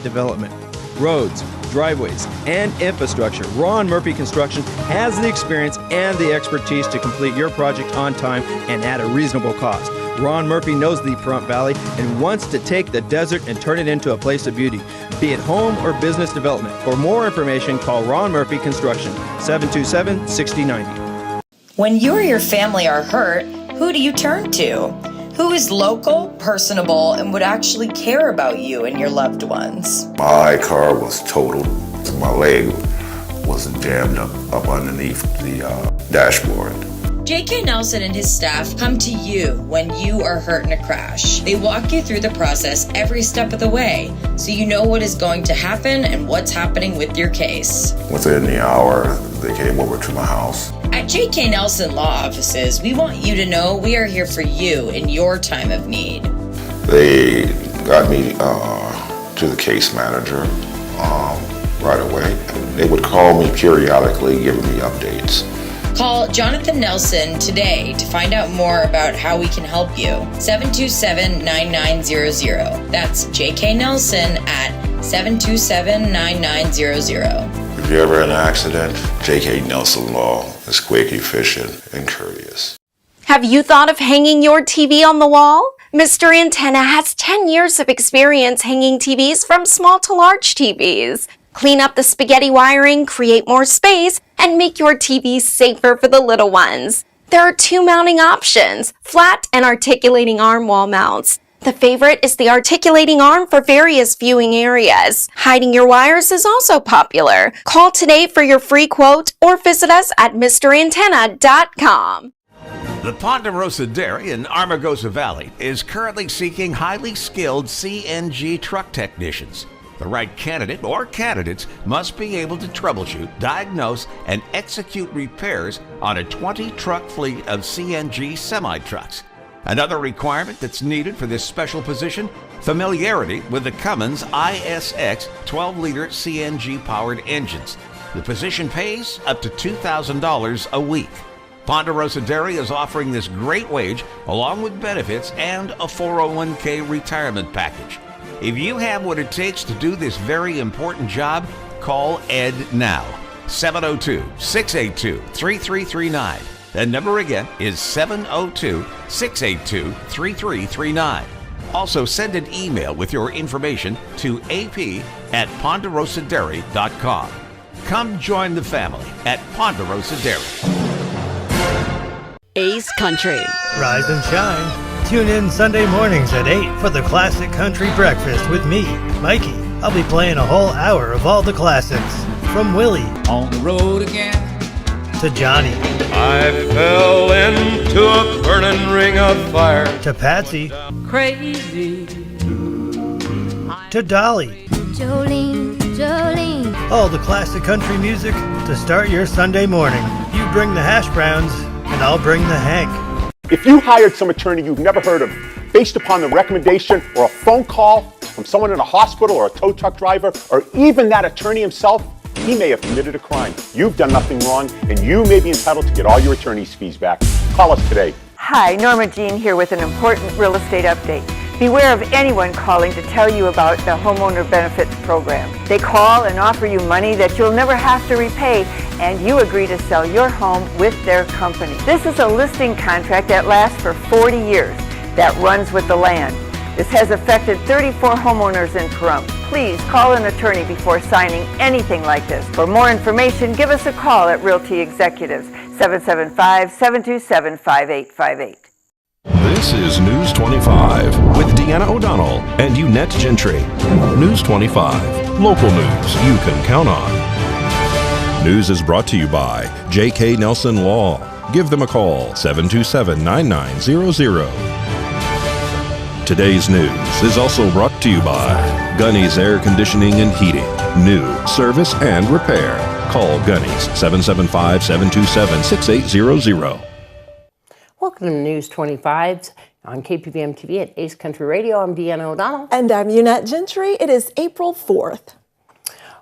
development. Roads, driveways, and infrastructure. Ron Murphy Construction has the experience and the expertise to complete your project on time and at a reasonable cost. Ron Murphy knows the Pahrump Valley and wants to take the desert and turn it into a place of beauty, be it home or business development. For more information, call Ron Murphy Construction, 727-6090. When you or your family are hurt, who do you turn to? Who is local, personable, and would actually care about you and your loved ones? My car was totaled. My leg was jammed up underneath the dashboard. J.K. Nelson and his staff come to you when you are hurt in a crash. They walk you through the process every step of the way, so you know what is going to happen and what's happening with your case. Within the hour, they came over to my house. At J.K. Nelson Law Offices, we want you to know we are here for you in your time of need. They got me to the case manager right away. They would call me periodically, giving me updates. Call Jonathan Nelson today to find out more about how we can help you. 727-9900. That's J.K. Nelson at 727-9900. If you're ever in an accident, J.K. Nelson Law is quick, efficient, and courteous. Have you thought of hanging your TV on the wall? Mr. Antenna has 10 years of experience hanging TVs from small to large TVs. Clean up the spaghetti wiring, create more space, and make your TV safer for the little ones. There are 2 mounting options, flat and articulating arm wall mounts. The favorite is the articulating arm for various viewing areas. Hiding your wires is also popular. Call today for your free quote or visit us at MrAntenna.com. The Ponderosa Dairy in Armagosa Valley is currently seeking highly skilled CNG truck technicians. The right candidate or candidates must be able to troubleshoot, diagnose, and execute repairs on a 20-truck fleet of CNG semi-trucks. Another requirement that's needed for this special position, familiarity with the Cummins ISX 12-liter CNG-powered engines. The position pays up to $2,000 a week. Ponderosa Dairy is offering this great wage along with benefits and a 401k retirement package. If you have what it takes to do this very important job, call Ed now. 702-682-3339. That number again is 702-682-3339. Also send an email with your information to ap@ponderosadairy.com. Come join the family at Ponderosa Dairy. Ace Country. Rise and shine. Tune in Sunday mornings at 8 for the Classic Country Breakfast with me, Mikey. I'll be playing a whole hour of all the classics. From Willie. On the road again. To Johnny. I fell into a burning ring of fire. To Patsy. Crazy. To Dolly. Jolene, Jolene. All the classic country music to start your Sunday morning. You bring the hash browns, and I'll bring the Hank. If you hired some attorney you've never heard of, based upon the recommendation or a phone call from someone in a hospital or a tow truck driver, or even that attorney himself, he may have committed a crime. You've done nothing wrong, and you may be entitled to get all your attorney's fees back. Call us today. Hi, Norma Jean here with an important real estate update. Beware of anyone calling to tell you about the homeowner benefits program. They call and offer you money that you'll never have to repay, and you agree to sell your home with their company. This is a listing contract that lasts for 40 years, that runs with the land. This has affected 34 homeowners in Pahrump. Please call an attorney before signing anything like this. For more information, give us a call at Realty Executives, 775-727-5858. This is News 25 with Deanna O'Donnell and Unette Gentry. News 25, local news you can count on. News is brought to you by J.K. Nelson Law. Give them a call, 727-9900. Today's news is also brought to you by Gunny's Air Conditioning and Heating. New service and repair. Call Gunny's, 775-727-6800. Welcome to News 25 on KPVM TV at Ace Country Radio. I'm Deanna O'Donnell. And I'm Unette Gentry. It is April 4th.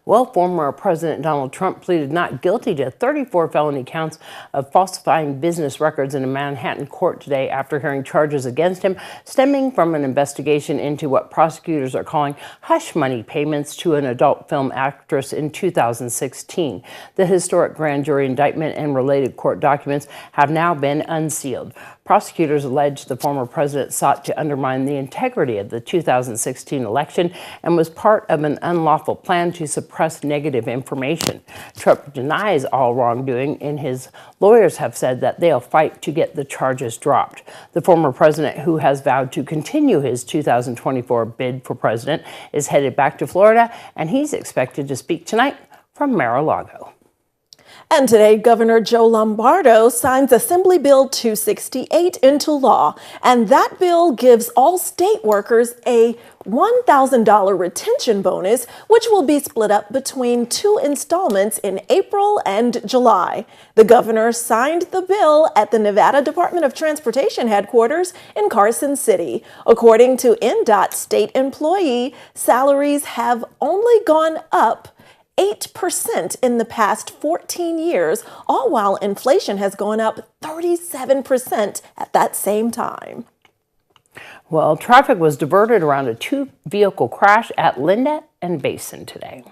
Well, former President Donald Trump pleaded not guilty to 34 felony counts of falsifying business records in a Manhattan court today after hearing charges against him stemming from an investigation into what prosecutors are calling hush money payments to an adult film actress in 2016. The historic grand jury indictment and related court documents have now been unsealed. Prosecutors allege the former president sought to undermine the integrity of the 2016 election and was part of an unlawful plan to suppress negative information. Trump denies all wrongdoing, and his lawyers have said that they'll fight to get the charges dropped. The former president, who has vowed to continue his 2024 bid for president, is headed back to Florida, and he's expected to speak tonight from Mar-a-Lago. And today, Governor Joe Lombardo signs Assembly Bill 268 into law, and that bill gives all state workers a $1,000 retention bonus, which will be split up between 2 installments in April and July. The governor signed the bill at the Nevada Department of Transportation headquarters in Carson City. According to NDOT state employee, salaries have only gone up 8% in the past 14 years, all while inflation has gone up 37% at that same time. Well, traffic was diverted around a 2-vehicle crash at Linda and Basin today.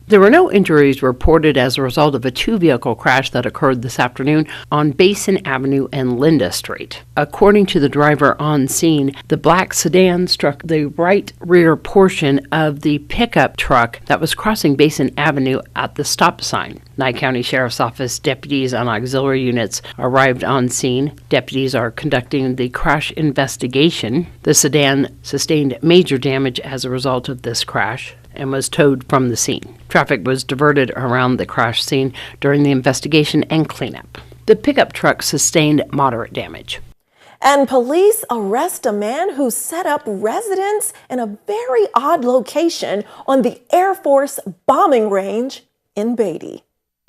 There were no injuries reported as a result of a 2-vehicle crash that occurred this afternoon on Basin Avenue and Linda Street. According to the driver on scene, the black sedan struck the right rear portion of the pickup truck that was crossing Basin Avenue at the stop sign. Nye County Sheriff's Office deputies on auxiliary units arrived on scene. Deputies are conducting the crash investigation. The sedan sustained major damage as a result of this crash and was towed from the scene. Traffic was diverted around the crash scene during the investigation and cleanup. The pickup truck sustained moderate damage. And police arrest a man who set up residence in a very odd location on the Air Force bombing range in Beatty.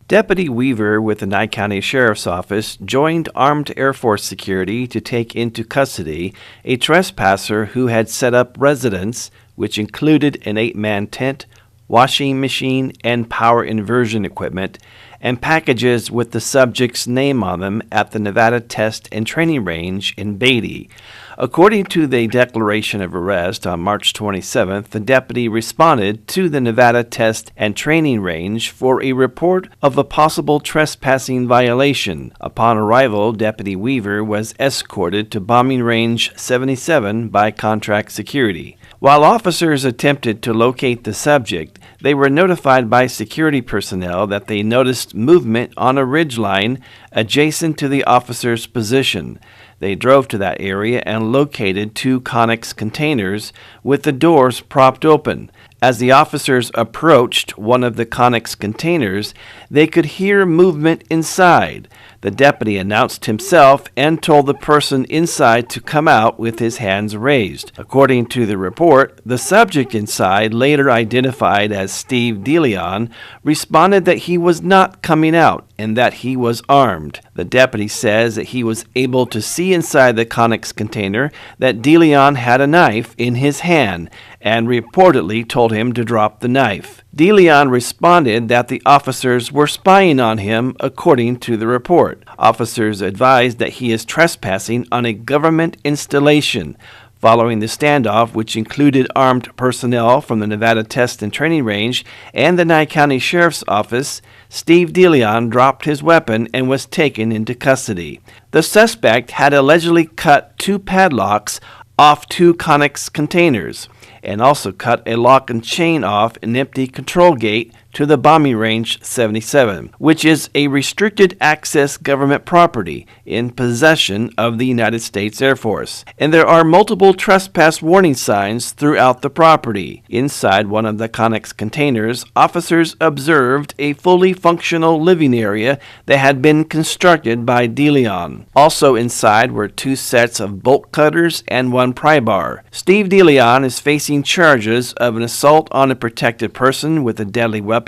Deputy Weaver with the Nye County Sheriff's Office joined armed Air Force security to take into custody a trespasser who had set up residence, which included an 8-man tent, washing machine, and power inversion equipment, and packages with the subject's name on them at the Nevada Test and Training Range in Beatty. According to the declaration of arrest on March 27th, the deputy responded to the Nevada Test and Training Range for a report of a possible trespassing violation. Upon arrival, Deputy Weaver was escorted to Bombing Range 77 by contract security. While officers attempted to locate the subject, they were notified by security personnel that they noticed movement on a ridgeline adjacent to the officer's position. They drove to that area and located 2 Conex containers with the doors propped open. As the officers approached one of the Conex containers, they could hear movement inside. The deputy announced himself and told the person inside to come out with his hands raised. According to the report, the subject inside, later identified as Steve DeLeon, responded that he was not coming out and that he was armed. The deputy says that he was able to see inside the Conex container that DeLeon had a knife in his hand and reportedly told him to drop the knife. DeLeon responded that the officers were spying on him, according to the report. Officers advised that he is trespassing on a government installation. Following the standoff, which included armed personnel from the Nevada Test and Training Range and the Nye County Sheriff's Office, Steve DeLeon dropped his weapon and was taken into custody. The suspect had allegedly cut 2 padlocks off 2 Conex containers and also cut a lock and chain off an empty control gate to the Bombing Range 77, which is a restricted access government property in possession of the United States Air Force. And there are multiple trespass warning signs throughout the property. Inside one of the Conex containers, officers observed a fully functional living area that had been constructed by DeLeon. Also inside were 2 sets of bolt cutters and 1 pry bar. Steve DeLeon is facing charges of an assault on a protected person with a deadly weapon,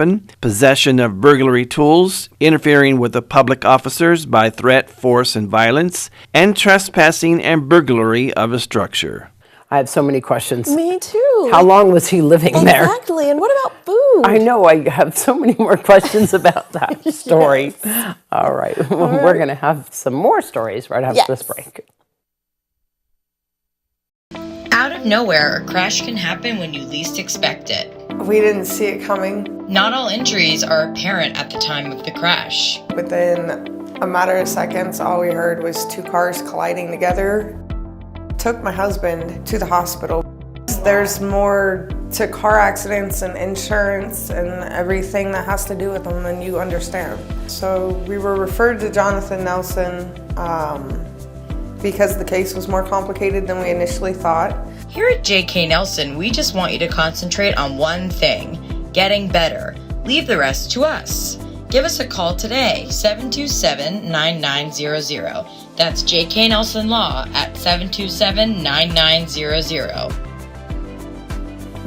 possession of burglary tools, interfering with the public officers by threat, force, and violence, and trespassing and burglary of a structure. I have so many questions. Me too. How long was he living there? Exactly. And what about food? Ooh. I know, I have so many more questions about that story. Yes. All right. We're going to have some more stories right after this break. Out of nowhere, a crash can happen when you least expect it. We didn't see it coming. Not all injuries are apparent at the time of the crash. Within a matter of seconds, all we heard was two cars colliding together. Took my husband to the hospital. There's more to car accidents and insurance and everything that has to do with them than you understand. So we were referred to Jonathan Nelson because the case was more complicated than we initially thought. Here at JK Nelson, we just want you to concentrate on one thing, getting better. Leave the rest to us. Give us a call today, 727-9900. That's JK Nelson Law at 727-9900.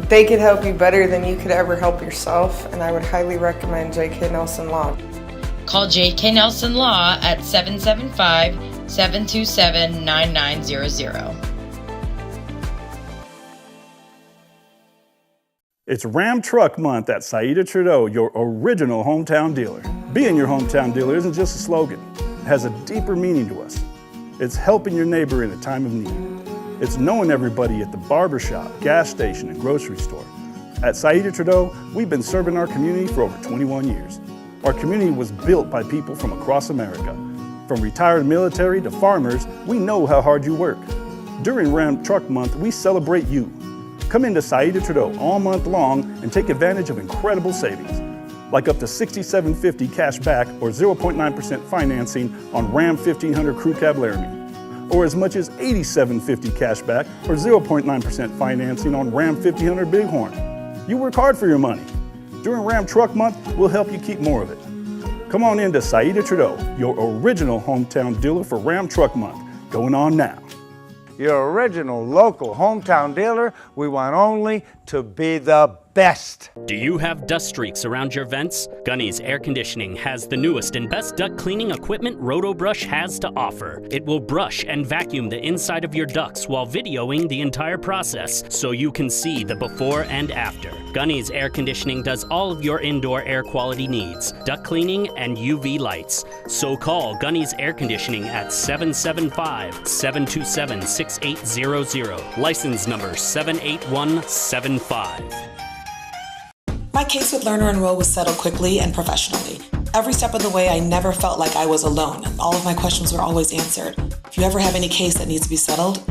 They could help you better than you could ever help yourself, and I would highly recommend JK Nelson Law. Call JK Nelson Law at 775-727-9900. It's Ram Truck Month at Saida Trudeau, your original hometown dealer. Being your hometown dealer isn't just a slogan. It has a deeper meaning to us. It's helping your neighbor in a time of need. It's knowing everybody at the barbershop, gas station, and grocery store. At Saida Trudeau, we've been serving our community for over 21 years. Our community was built by people from across America. From retired military to farmers, we know how hard you work. During Ram Truck Month, we celebrate you. Come into Saida Trudeau all month long and take advantage of incredible savings, like up to $67.50 cash back or 0.9% financing on Ram 1500 Crew Cab Laramie, or as much as $87.50 cash back or 0.9% financing on Ram 1500 Bighorn. You work hard for your money. During Ram Truck Month, we'll help you keep more of it. Come on in to Saida Trudeau, your original hometown dealer for Ram Truck Month, going on now. Your original local hometown dealer, we want only to be the best. Do you have dust streaks around your vents? Gunny's Air Conditioning has the newest and best duct cleaning equipment RotoBrush has to offer. It will brush and vacuum the inside of your ducts while videoing the entire process so you can see the before and after. Gunny's Air Conditioning does all of your indoor air quality needs, duct cleaning and UV lights. So call Gunny's Air Conditioning at 775-727-6800. License number 78175. My case with Learner Enroll was settled quickly and professionally. Every step of the way, I never felt like I was alone, and all of my questions were always answered. If you ever have any case that needs to be settled,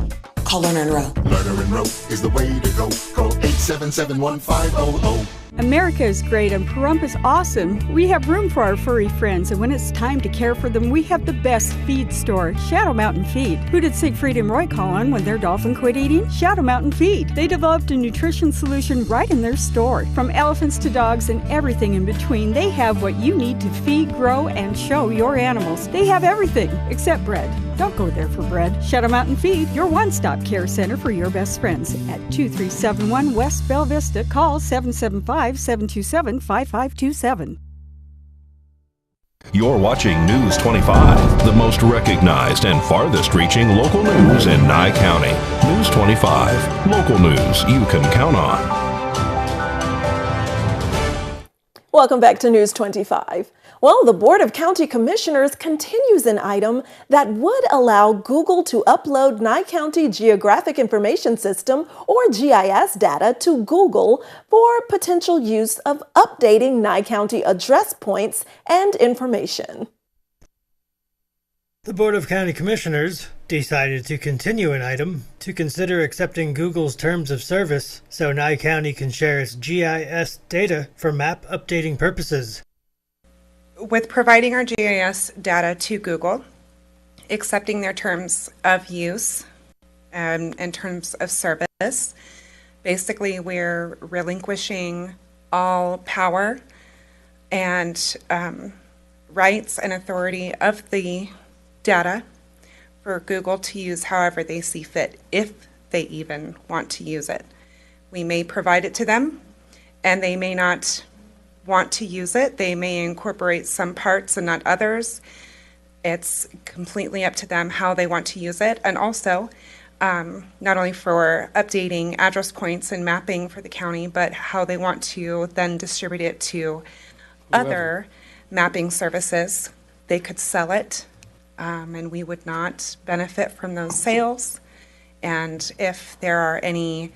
call Learner Enroll. Learner Enroll is the way to go. Call 877-1500. America is great and Pahrump is awesome. We have room for our furry friends, and when it's time to care for them, we have the best feed store, Shadow Mountain Feed. Who did Siegfried and Roy call on when their dolphin quit eating? Shadow Mountain Feed. They developed a nutrition solution right in their store. From elephants to dogs and everything in between, they have what you need to feed, grow, and show your animals. They have everything except bread. Don't go there for bread. Shadow Mountain Feed, your one-stop care center for your best friends. At 2371 West Bella Vista, call 775-727-5527. You're watching News 25, the most recognized and farthest-reaching local news in Nye County. News 25, local news you can count on. Welcome back to News 25. Well, the Board of County Commissioners continues an item that would allow Google to upload Nye County Geographic Information System, or GIS, data to Google for potential use of updating Nye County address points and information. The Board of County Commissioners decided to continue an item to consider accepting Google's terms of service so Nye County can share its GIS data for map updating purposes. With providing our GIS data to Google, accepting their terms of use and terms of service, basically we're relinquishing all power and rights and authority of the data for Google to use however they see fit, if they even want to use it. We may provide it to them, and they may not want to use it. They may incorporate some parts and not others. It's completely up to them how they want to use it. And also, not only for updating address points and mapping for the county, but how they want to then distribute it to other mapping services. They could sell it, and we would not benefit from those sales. And if there are any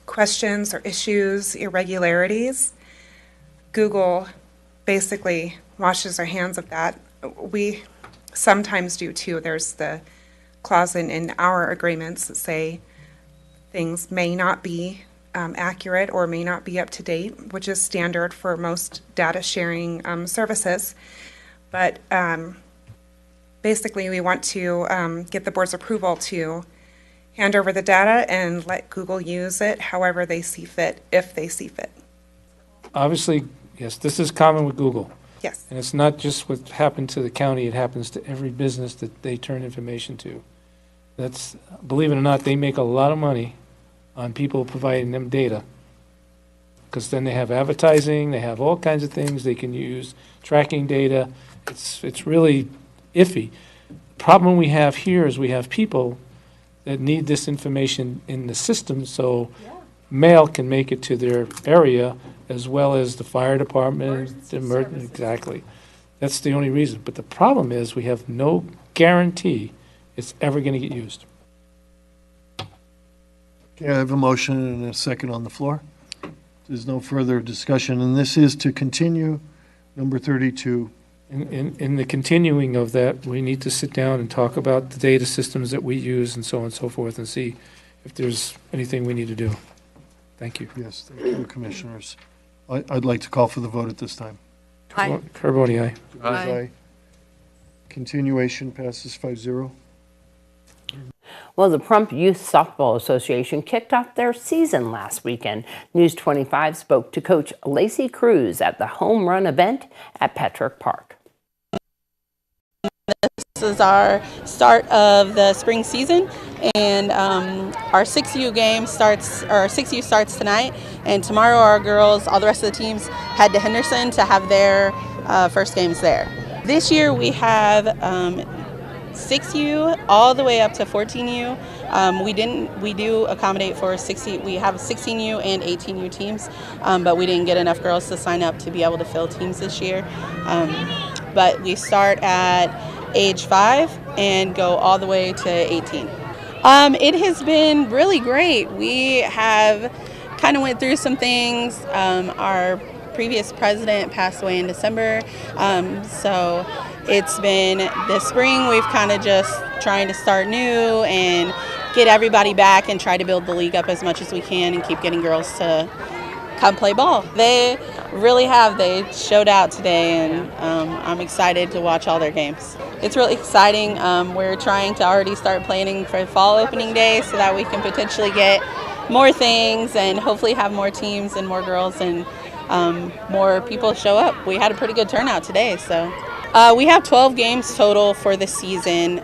questions or issues, irregularities, Google basically washes their hands of that. We sometimes do too. There's the clause in our agreements that say things may not be accurate or may not be up to date, which is standard for most data sharing services. But basically, we want to get the board's approval to hand over the data and let Google use it however they see fit, if they see fit. Obviously, yes, this is common with Google. Yes. And it's not just what happened to the county, it happens to every business that they turn information to. That's, believe it or not, they make a lot of money on people providing them data. Because then they have advertising, they have all kinds of things they can use, tracking data. It's really iffy. The problem we have here is we have people that need this information in the system, so mail can make it to their area, as well as the fire department, the emergency. Exactly. That's the only reason. But the problem is we have no guarantee it's ever going to get used. Okay, I have a motion and a second on the floor. There's no further discussion, and this is to continue number 32. In the continuing of that, we need to sit down and talk about the data systems that we use and so on and so forth, and see if there's anything we need to do. Thank you. Yes, thank you, Commissioners. I'd like to call for the vote at this time. Aye. Carboni, aye. Aye. Continuation passes 5-0. Well, the Pahrump Youth Softball Association kicked off their season last weekend. News 25 spoke to Coach Lacey Cruz at the home run event at Petrick Park. This is our start of the spring season, and our 6U game starts, or 6U starts tonight, and tomorrow our girls, all the rest of the teams, head to Henderson to have their first games there. This year we have 6U all the way up to 14U. We do accommodate for 16. We have 16U and 18U teams, but we didn't get enough girls to sign up to be able to fill teams this year. But we start at age 5 and go all the way to 18. It has been really great. We have kind of went through some things. Our previous president passed away in December, so it's been this spring we've kind of just trying to start new and get everybody back and try to build the league up as much as we can and keep getting girls to come play ball. They really have. They showed out today, and I'm excited to watch all their games. It's really exciting. We're trying to already start planning for fall opening day so that we can potentially get more things and hopefully have more teams and more girls and more people show up. We had a pretty good turnout today, so. We have 12 games total for the season.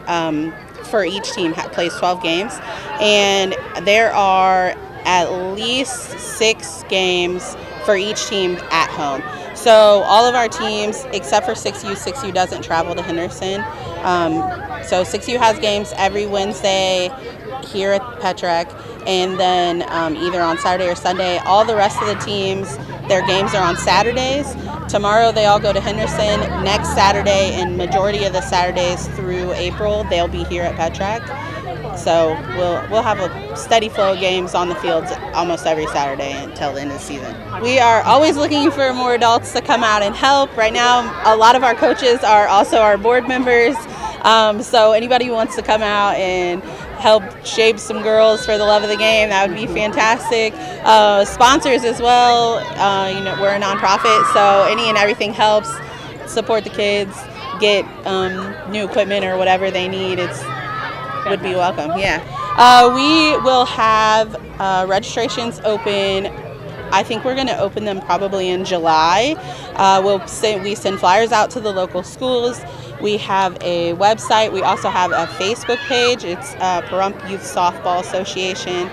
For each team plays 12 games, and there are at least 6 games for each team at home. So all of our teams, except for 6U doesn't travel to Henderson. So 6U has games every Wednesday here at Petrick, and then either on Saturday or Sunday. All the rest of the teams, their games are on Saturdays. Tomorrow they all go to Henderson. Next Saturday, and majority of the Saturdays through April, they'll be here at Petrick. So we'll have a steady flow of games on the fields almost every Saturday until the end of the season. We are always looking for more adults to come out and help. Right now, a lot of our coaches are also our board members. So anybody who wants to come out and help shape some girls for the love of the game, that would be fantastic. Sponsors as well. We're a nonprofit, so any and everything helps. Support the kids, get new equipment or whatever they need. Would be welcome. Yeah. We will have registrations open. I think we're going to open them probably in July. We send flyers out to the local schools. We have a website. We also have a Facebook page. It's Pahrump Youth Softball Association,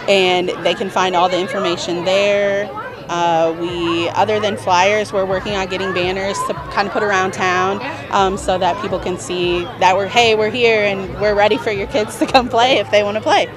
and they can find all the information there. Other than flyers, we're working on getting banners to kind of put around town so that people can see that we're here and we're ready for your kids to come play if they want to play.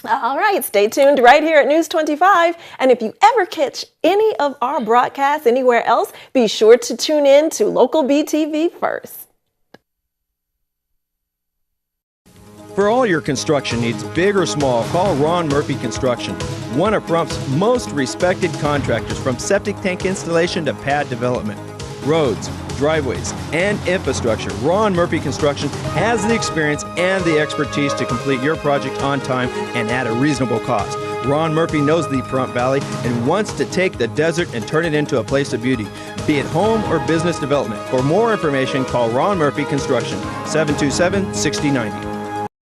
All right, stay tuned right here at News 25. And if you ever catch any of our broadcasts anywhere else, be sure to tune in to local BTV first. For all your construction needs, big or small, call Ron Murphy Construction, one of Pahrumph's most respected contractors, from septic tank installation to pad development. Roads, driveways, and infrastructure. Ron Murphy Construction has the experience and the expertise to complete your project on time and at a reasonable cost. Ron Murphy knows the Pahrump Valley and wants to take the desert and turn it into a place of beauty, be it home or business development. For more information, call Ron Murphy Construction, 727-6090.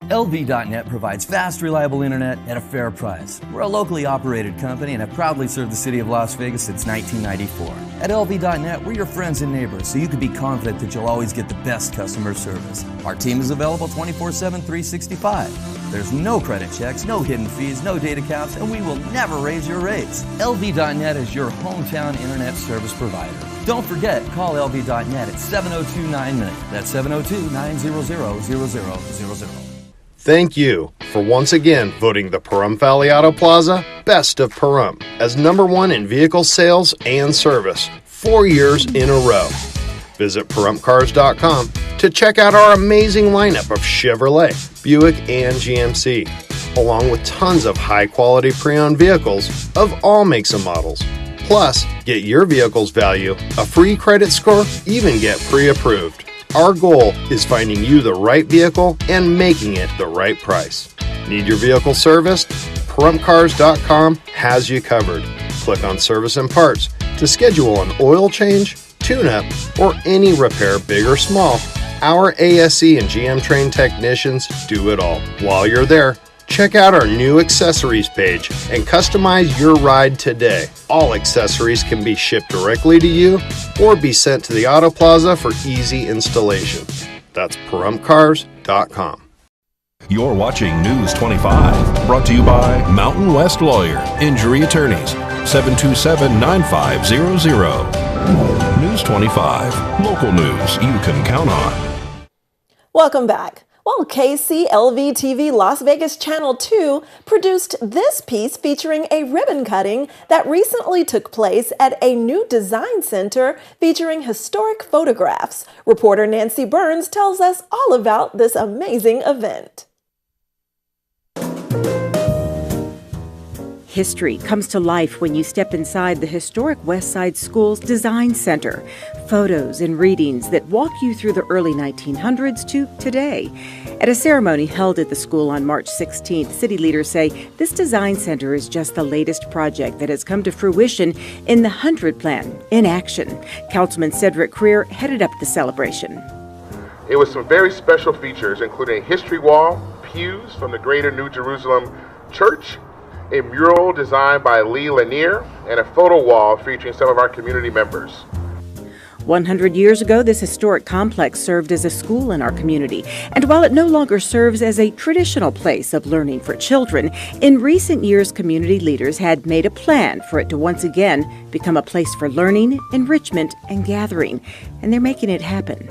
LV.net provides fast, reliable internet at a fair price. We're a locally operated company and have proudly served the city of Las Vegas since 1994. At LV.net, we're your friends and neighbors, so you can be confident that you'll always get the best customer service. Our team is available 24/7, 365. There's no credit checks, no hidden fees, no data caps, and we will never raise your rates. LV.net is your hometown internet service provider. Don't forget, call LV.net at 702-9-MINUTE. That's 702-900-0000. Thank you for once again voting the Pahrump Valley Auto Plaza Best of Pahrump as #1 in vehicle sales and service 4 years in a row. Visit PahrumpCars.com to check out our amazing lineup of Chevrolet, Buick, and GMC, along with tons of high-quality pre-owned vehicles of all makes and models. Plus, get your vehicle's value, a free credit score, even get pre-approved. Our goal is finding you the right vehicle and making it the right price. Need your vehicle serviced? PahrumpCars.com has you covered. Click on Service and Parts to schedule an oil change, tune-up, or any repair, big or small. Our ASE and GM trained technicians do it all. While you're there, check out our new accessories page and customize your ride today. All accessories can be shipped directly to you or be sent to the Auto Plaza for easy installation. That's PahrumpCars.com. You're watching News 25, brought to you by Mountain West Lawyer, Injury Attorneys, 727-9500. News 25, local news you can count on. Welcome back. Well, KCLV TV Las Vegas Channel 2 produced this piece featuring a ribbon cutting that recently took place at a new design center featuring historic photographs. Reporter Nancy Burns tells us all about this amazing event. History comes to life when you step inside the historic West Side School's Design Center. Photos and readings that walk you through the early 1900s to today. At a ceremony held at the school on March 16th, city leaders say this design center is just the latest project that has come to fruition in the 100 Plan in action. Councilman Cedric Creer headed up the celebration. It was some very special features, including a history wall, pews from the Greater New Jerusalem Church, a mural designed by Lee Lanier, and a photo wall featuring some of our community members. 100 years ago, this historic complex served as a school in our community. And while it no longer serves as a traditional place of learning for children, in recent years, community leaders had made a plan for it to once again become a place for learning, enrichment, and gathering. And they're making it happen.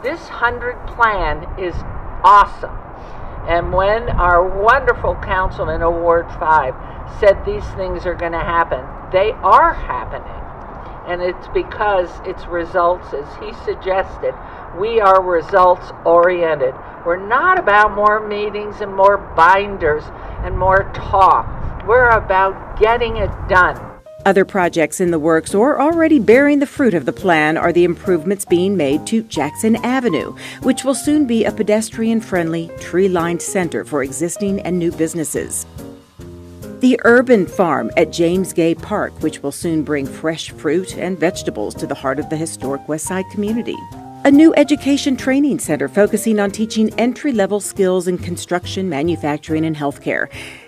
This 100 Plan is awesome. And when our wonderful councilman, Ward 5, said these things are going to happen, they are happening. And it's because it's results, as he suggested. We are results oriented. We're not about more meetings and more binders and more talk. We're about getting it done. Other projects in the works or already bearing the fruit of the plan are the improvements being made to Jackson Avenue, which will soon be a pedestrian-friendly, tree-lined center for existing and new businesses. The Urban Farm at James Gay Park, which will soon bring fresh fruit and vegetables to the heart of the historic West Side community. A new education training center focusing on teaching entry-level skills in construction, manufacturing, and healthcare.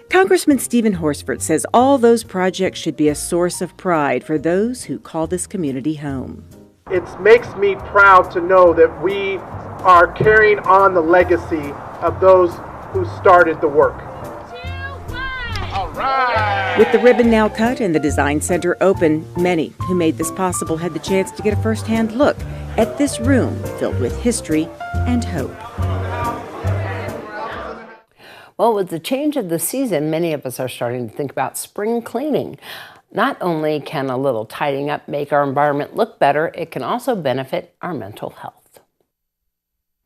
Congressman Stephen Horsford says all those projects should be a source of pride for those who call this community home. It makes me proud to know that we are carrying on the legacy of those who started the work. All right. With the ribbon now cut and the design center open, many who made this possible had the chance to get a first-hand look at this room filled with history and hope. Well, with the change of the season, many of us are starting to think about spring cleaning. Not only can a little tidying up make our environment look better, it can also benefit our mental health.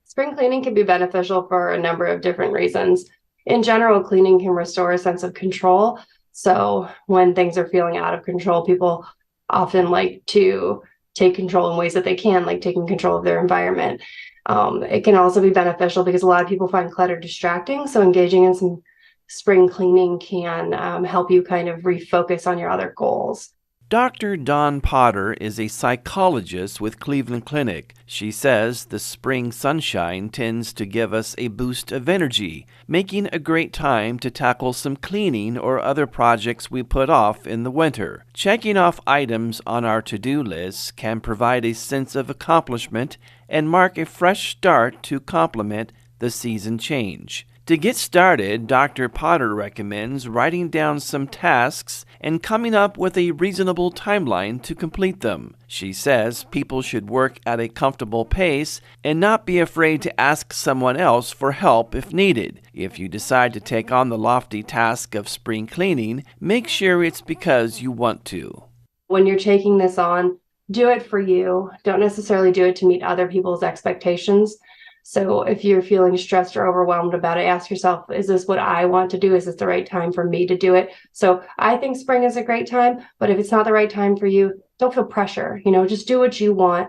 Spring cleaning can be beneficial for a number of different reasons. In general, cleaning can restore a sense of control. So when things are feeling out of control, people often like to take control in ways that they can, like taking control of their environment. It can also be beneficial because a lot of people find clutter distracting. So engaging in some spring cleaning can help you kind of refocus on your other goals. Dr. Dawn Potter is a psychologist with Cleveland Clinic. She says the spring sunshine tends to give us a boost of energy, making a great time to tackle some cleaning or other projects we put off in the winter. Checking off items on our to-do list can provide a sense of accomplishment and mark a fresh start to complement the season change. To get started, Dr. Potter recommends writing down some tasks and coming up with a reasonable timeline to complete them. She says people should work at a comfortable pace and not be afraid to ask someone else for help if needed. If you decide to take on the lofty task of spring cleaning, make sure it's because you want to. When you're taking this on, do it for you. Don't necessarily do it to meet other people's expectations. So if you're feeling stressed or overwhelmed about it, ask yourself, is this what I want to do? Is this the right time for me to do it? So I think spring is a great time, but if it's not the right time for you, don't feel pressure. Just do what you want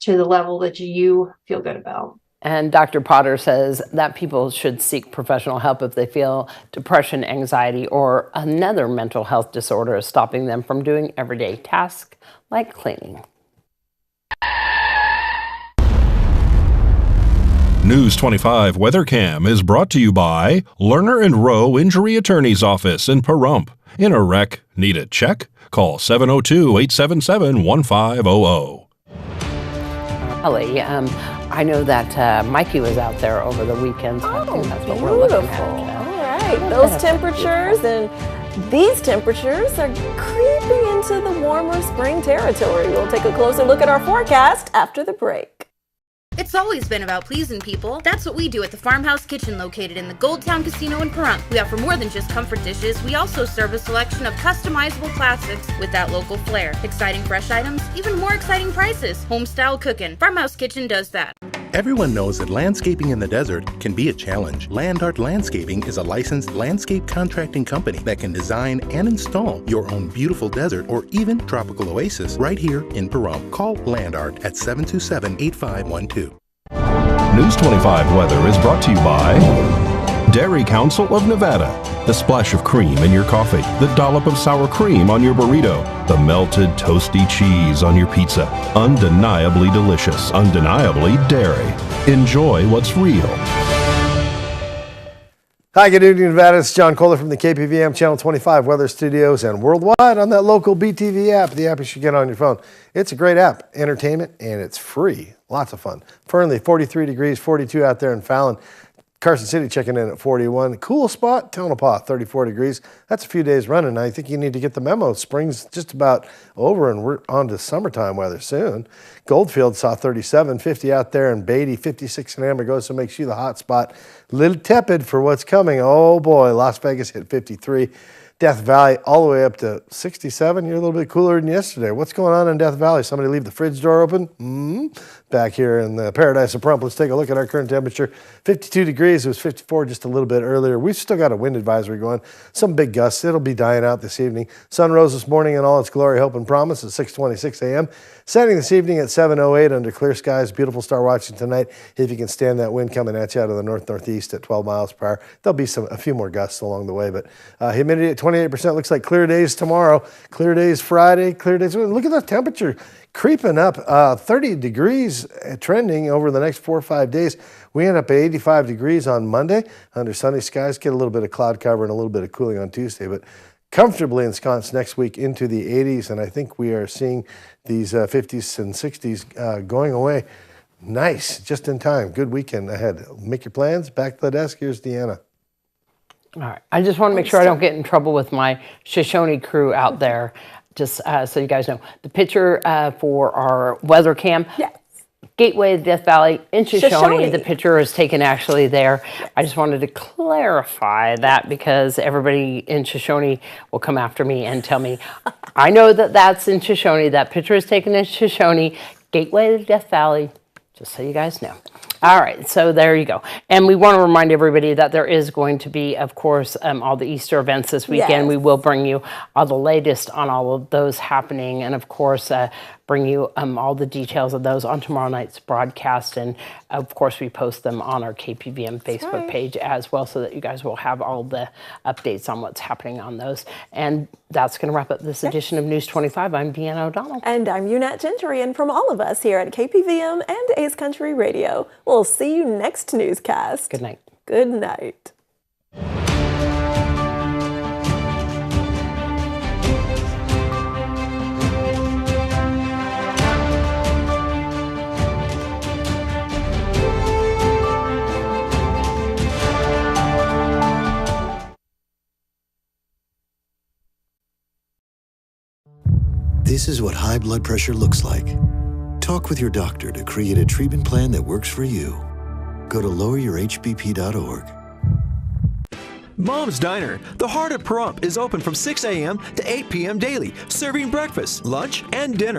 to the level that you feel good about. And Dr. Potter says that people should seek professional help if they feel depression, anxiety, or another mental health disorder is stopping them from doing everyday tasks like cleaning. News 25 WeatherCam is brought to you by Lerner and Rowe Injury Attorney's Office in Pahrump. In a wreck, need a check? Call 702-877-1500. Holly, I know that Mikey was out there over the weekend, so I think that's what we're looking at. All right, those temperatures and these temperatures are creeping into the warmer spring territory. We'll take a closer look at our forecast after the break. It's always been about pleasing people. That's what we do at the Farmhouse Kitchen located in the Gold Town Casino in Pahrump. We offer more than just comfort dishes. We also serve a selection of customizable classics with that local flair. Exciting fresh items, even more exciting prices. Home-style cooking. Farmhouse Kitchen does that. Everyone knows that landscaping in the desert can be a challenge. Land Art Landscaping is a licensed landscape contracting company that can design and install your own beautiful desert or even tropical oasis right here in Pahrump. Call Land Art at 727-8512. News 25 weather is brought to you by Dairy Council of Nevada. The splash of cream in your coffee, the dollop of sour cream on your burrito, the melted toasty cheese on your pizza. Undeniably delicious, undeniably dairy. Enjoy what's real. Hi, good evening, Nevada. It's John Kohler from the KPVM Channel 25 Weather Studios and worldwide on that local BTV app, the app you should get on your phone. It's a great app, entertainment, and it's free. Lots of fun. Fernley, 43 degrees, 42 out there in Fallon. Carson City checking in at 41. Cool spot, Tonopah, 34 degrees. That's a few days running. I think you need to get the memo. Spring's just about over and we're on to summertime weather soon. Goldfield saw 37, 50 out there in Beatty, 56 in Amargosa makes you the hot spot. Little tepid for what's coming. Oh boy, Las Vegas hit 53. Death Valley all the way up to 67. You're a little bit cooler than yesterday. What's going on in Death Valley? Somebody leave the fridge door open? Back here in the Paradise of Pahrump, let's take a look at our current temperature. 52 degrees. It was 54 just a little bit earlier. We've still got a wind advisory going. Some big gusts. It'll be dying out this evening. Sun rose this morning in all its glory, hope, and promise at 6:26 a.m. Setting this evening at 7:08 under clear skies. Beautiful star watching tonight. If you can stand that wind coming at you out of the north-northeast at 12 miles per hour. There'll be a few more gusts along the way, but humidity at 20. 28%. Looks like clear days tomorrow, clear days Friday, clear days. Look at the temperature creeping up, 30 degrees trending over the next 4 or 5 days. We end up at 85 degrees on Monday under sunny skies. Get a little bit of cloud cover and a little bit of cooling on Tuesday, but comfortably ensconced next week into the 80s. And I think we are seeing these 50s and 60s going away. Nice, just in time. Good weekend ahead. Make your plans. Back to the desk. Here's Deanna. All right. I just want to make sure I don't get in trouble with my Shoshone crew out there. Just so you guys know, the picture for our weather cam. Yes. Gateway of Death Valley in Shoshone. Shoshone. The picture is taken actually there. I just wanted to clarify that because everybody in Shoshone will come after me and tell me, I know that that's in Shoshone. That picture is taken in Shoshone. Gateway of Death Valley. Just so you guys know. All right, so there you go. And we want to remind everybody that there is going to be, of course, all the Easter events this weekend. Yes. We will bring you all the latest on all of those happening. And, of course, bring you all the details of those on tomorrow night's broadcast. And, of course, we post them on our KPVM Facebook page as well so that you guys will have all the updates on what's happening on those. And that's going to wrap up this edition of News 25. I'm Deanna O'Donnell. And I'm Unat Gentry. And from all of us here at KPVM and Ace Country Radio, we'll see you next newscast. Good night. Good night. This is what high blood pressure looks like. Talk with your doctor to create a treatment plan that works for you. Go to loweryourhbp.org. Mom's Diner, the heart of Pahrump, is open from 6 a.m. to 8 p.m. daily, serving breakfast, lunch, and dinner.